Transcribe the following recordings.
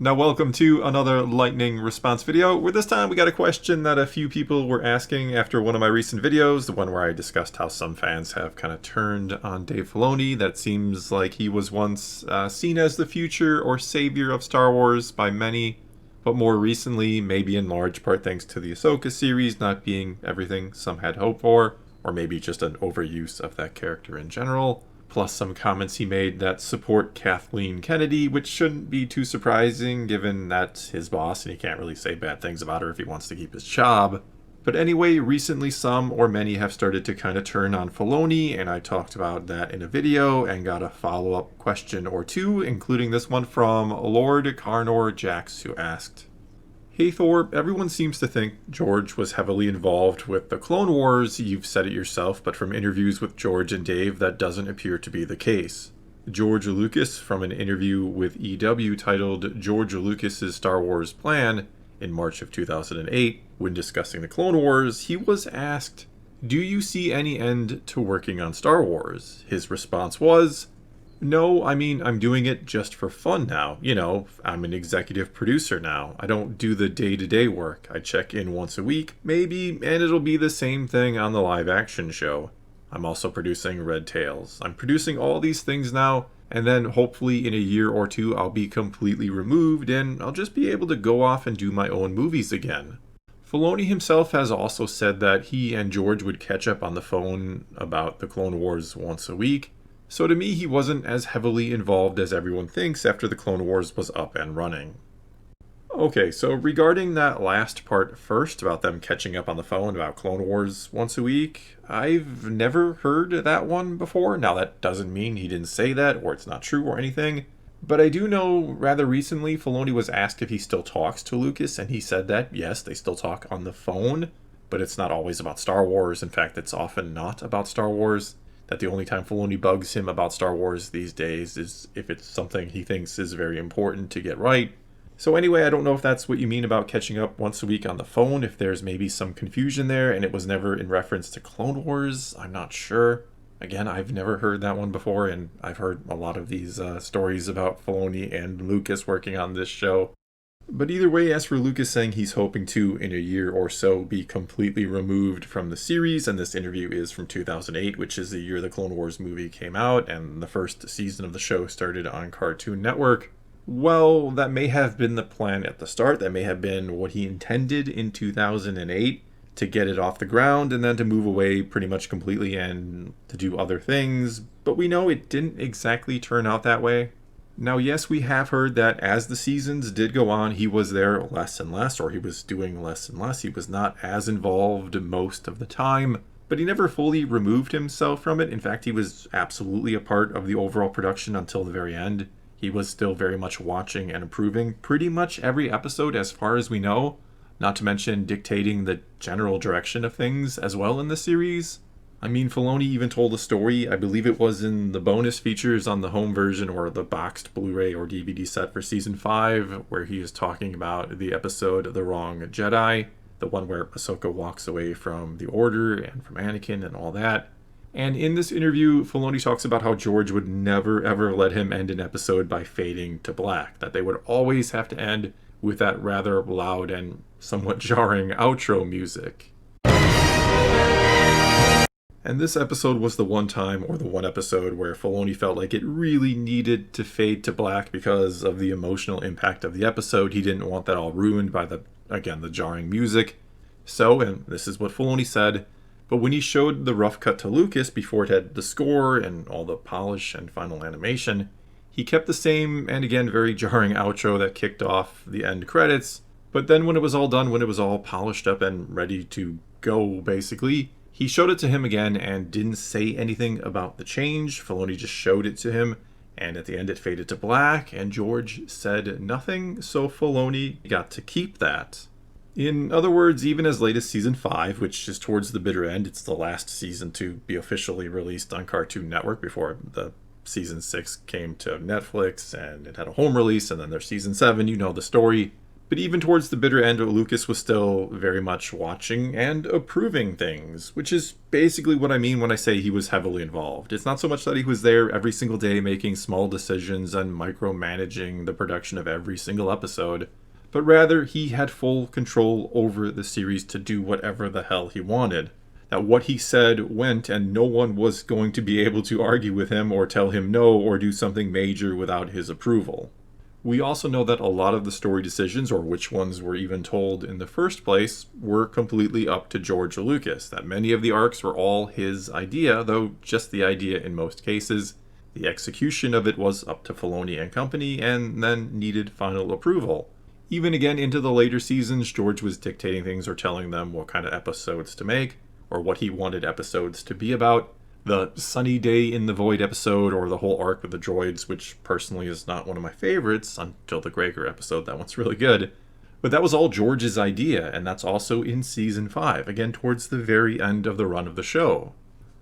Now welcome to another lightning response video, where this time we got a question that a few people were asking after one of my recent videos, the one where I discussed how some fans have kind of turned on Dave Filoni, that it seems like he was once seen as the future or savior of Star Wars by many, but more recently, maybe in large part thanks to the Ahsoka series not being everything some had hoped for, or maybe just an overuse of that character in general. Plus some comments he made that support Kathleen Kennedy, which shouldn't be too surprising given that's his boss and he can't really say bad things about her if he wants to keep his job. But anyway, recently some or many have started to kind of turn on Filoni, and I talked about that in a video and got a follow-up question or two, including this one from Lord Carnor Jax, who asked, "Hey Thor, everyone seems to think George was heavily involved with the Clone Wars. You've said it yourself, but from interviews with George and Dave, that doesn't appear to be the case. George Lucas, from an interview with EW titled George Lucas's Star Wars Plan in March of 2008, when discussing the Clone Wars, he was asked, 'Do you see any end to working on Star Wars?' His response was, 'No, I'm doing it just for fun now. I'm an executive producer now. I don't do the day-to-day work. I check in once a week, maybe, and it'll be the same thing on the live-action show. I'm also producing Red Tails. I'm producing all these things now, and then hopefully in a year or two I'll be completely removed, and I'll just be able to go off and do my own movies again.' Filoni himself has also said that he and George would catch up on the phone about the Clone Wars once a week. So to me, he wasn't as heavily involved as everyone thinks after the Clone Wars was up and running." Okay, so regarding that last part first, about them catching up on the phone about Clone Wars once a week, I've never heard that one before. Now that doesn't mean he didn't say that, or it's not true or anything. But I do know rather recently Filoni was asked if he still talks to Lucas, and he said that, yes, they still talk on the phone, but it's not always about Star Wars. In fact, it's often not about Star Wars. That the only time Filoni bugs him about Star Wars these days is if it's something he thinks is very important to get right. So anyway, I don't know if that's what you mean about catching up once a week on the phone, if there's maybe some confusion there and it was never in reference to Clone Wars. I'm not sure. Again, I've never heard that one before, and I've heard a lot of these stories about Filoni and Lucas working on this show. But either way, as for Lucas saying he's hoping to, in a year or so, be completely removed from the series, and this interview is from 2008, which is the year the Clone Wars movie came out, and the first season of the show started on Cartoon Network. Well, that may have been the plan at the start. That may have been what he intended in 2008, to get it off the ground, and then to move away pretty much completely and to do other things. But we know it didn't exactly turn out that way. Now, yes, we have heard that as the seasons did go on, he was there less and less, or he was doing less and less. He was not as involved most of the time, but he never fully removed himself from it. In fact, he was absolutely a part of the overall production until the very end. He was still very much watching and approving pretty much every episode as far as we know, not to mention dictating the general direction of things as well in the series. Filoni even told a story, I believe it was in the bonus features on the home version or the boxed Blu-ray or DVD set for Season 5, where he is talking about the episode The Wrong Jedi, the one where Ahsoka walks away from the Order and from Anakin and all that. And in this interview, Filoni talks about how George would never ever let him end an episode by fading to black, that they would always have to end with that rather loud and somewhat jarring outro music. And this episode was the one time, or the one episode, where Filoni felt like it really needed to fade to black because of the emotional impact of the episode. He didn't want that all ruined by the jarring music. So, and this is what Filoni said, but when he showed the rough cut to Lucas before it had the score and all the polish and final animation, he kept the same, and again, very jarring outro that kicked off the end credits. But then when it was all done, when it was all polished up and ready to go, basically, he showed it to him again and didn't say anything about the change. Filoni just showed it to him, and at the end it faded to black, and George said nothing, so Filoni got to keep that. In other words, even as late as Season 5, which is towards the bitter end, it's the last season to be officially released on Cartoon Network before the Season 6 came to Netflix, and it had a home release, and then there's Season 7, you know the story. But even towards the bitter end, Lucas was still very much watching and approving things, which is basically what I mean when I say he was heavily involved. It's not so much that he was there every single day making small decisions and micromanaging the production of every single episode, but rather he had full control over the series to do whatever the hell he wanted. That what he said went, and no one was going to be able to argue with him or tell him no or do something major without his approval. We also know that a lot of the story decisions, or which ones were even told in the first place, were completely up to George Lucas, that many of the arcs were all his idea, though just the idea in most cases. The execution of it was up to Filoni and company, and then needed final approval. Even again into the later seasons, George was dictating things or telling them what kind of episodes to make, or what he wanted episodes to be about. The Sunny Day in the Void episode, or the whole arc with the droids, which personally is not one of my favorites until the Gregor episode. That one's really good. But that was all George's idea, and that's also in Season 5, again towards the very end of the run of the show.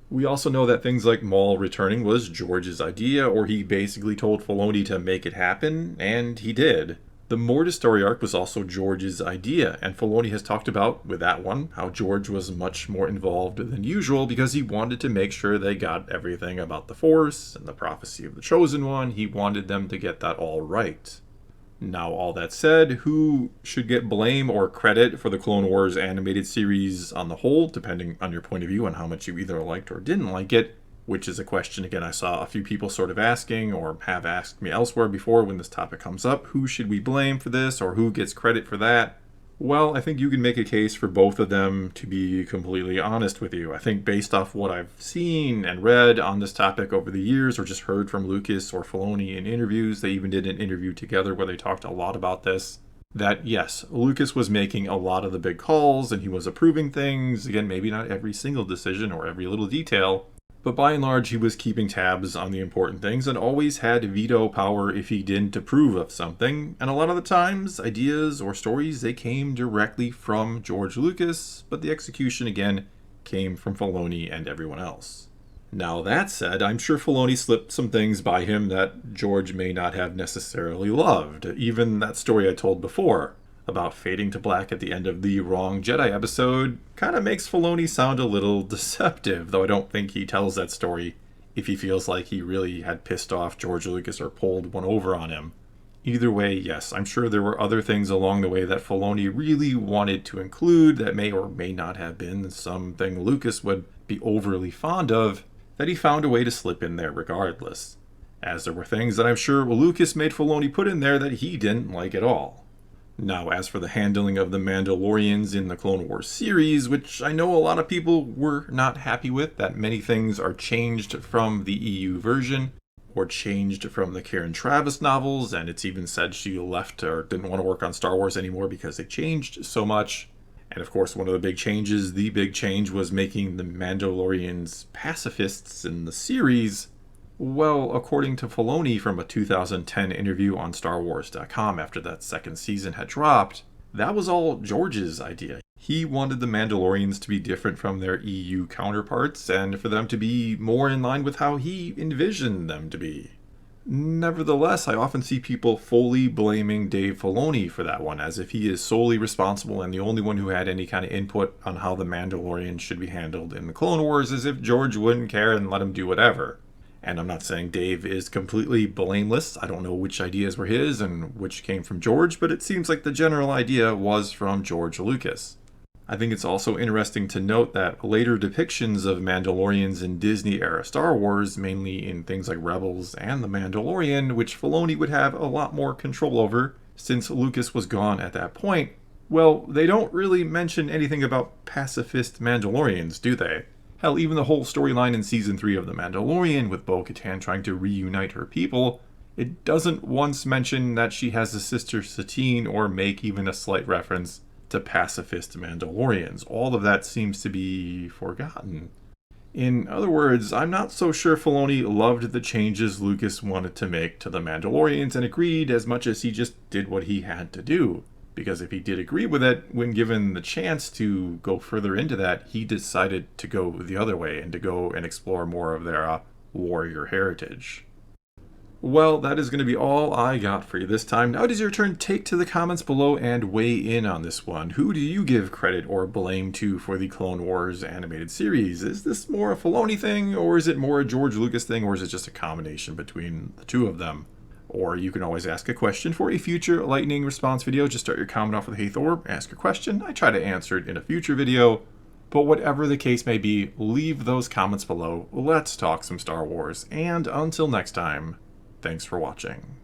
We also know that things like Maul returning was George's idea, or he basically told Filoni to make it happen, and he did. The Mortis story arc was also George's idea, and Filoni has talked about, with that one, how George was much more involved than usual because he wanted to make sure they got everything about the Force and the prophecy of the Chosen One. He wanted them to get that all right. Now, all that said, who should get blame or credit for the Clone Wars animated series on the whole, depending on your point of view on how much you either liked or didn't like it, which is a question, again, I saw a few people sort of asking or have asked me elsewhere before when this topic comes up. Who should we blame for this, or who gets credit for that? Well, I think you can make a case for both of them, to be completely honest with you. I think based off what I've seen and read on this topic over the years, or just heard from Lucas or Filoni in interviews, they even did an interview together where they talked a lot about this, that yes, Lucas was making a lot of the big calls and he was approving things. Again, maybe not every single decision or every little detail, but by and large, he was keeping tabs on the important things and always had veto power if he didn't approve of something. And a lot of the times, ideas or stories, they came directly from George Lucas, but the execution, again, came from Filoni and everyone else. Now, that said, I'm sure Filoni slipped some things by him that George may not have necessarily loved. Even that story I told before about fading to black at the end of the Wrong Jedi episode kind of makes Filoni sound a little deceptive, though I don't think he tells that story if he feels like he really had pissed off George Lucas or pulled one over on him. Either way, yes, I'm sure there were other things along the way that Filoni really wanted to include that may or may not have been something Lucas would be overly fond of, that he found a way to slip in there regardless. As there were things that I'm sure Lucas made Filoni put in there that he didn't like at all. Now, as for the handling of the Mandalorians in the Clone Wars series, which I know a lot of people were not happy with, that many things are changed from the EU version, or changed from the Karen Traviss novels, and it's even said she left or didn't want to work on Star Wars anymore because they changed so much. And of course, one of the big changes, the big change, was making the Mandalorians pacifists in the series. Well, according to Filoni from a 2010 interview on StarWars.com after that second season had dropped, that was all George's idea. He wanted the Mandalorians to be different from their EU counterparts and for them to be more in line with how he envisioned them to be. Nevertheless, I often see people fully blaming Dave Filoni for that one, as if he is solely responsible and the only one who had any kind of input on how the Mandalorians should be handled in the Clone Wars, as if George wouldn't care and let him do whatever. And I'm not saying Dave is completely blameless. I don't know which ideas were his and which came from George, but it seems like the general idea was from George Lucas. I think it's also interesting to note that later depictions of Mandalorians in Disney-era Star Wars, mainly in things like Rebels and The Mandalorian, which Filoni would have a lot more control over, since Lucas was gone at that point, well, they don't really mention anything about pacifist Mandalorians, do they? Hell, even the whole storyline in Season 3 of The Mandalorian, with Bo-Katan trying to reunite her people, it doesn't once mention that she has a sister Satine or make even a slight reference to pacifist Mandalorians. All of that seems to be forgotten. In other words, I'm not so sure Filoni loved the changes Lucas wanted to make to the Mandalorians and agreed as much as he just did what he had to do. Because if he did agree with it, when given the chance to go further into that, he decided to go the other way and to go and explore more of their warrior heritage. Well, that is going to be all I got for you this time. Now it is your turn. Take to the comments below and weigh in on this one. Who do you give credit or blame to for the Clone Wars animated series? Is this more a Filoni thing, or is it more a George Lucas thing, or is it just a combination between the two of them? Or you can always ask a question for a future lightning response video. Just start your comment off with Hey Thor, ask a question. I try to answer it in a future video. But whatever the case may be, leave those comments below. Let's talk some Star Wars. And until next time, thanks for watching.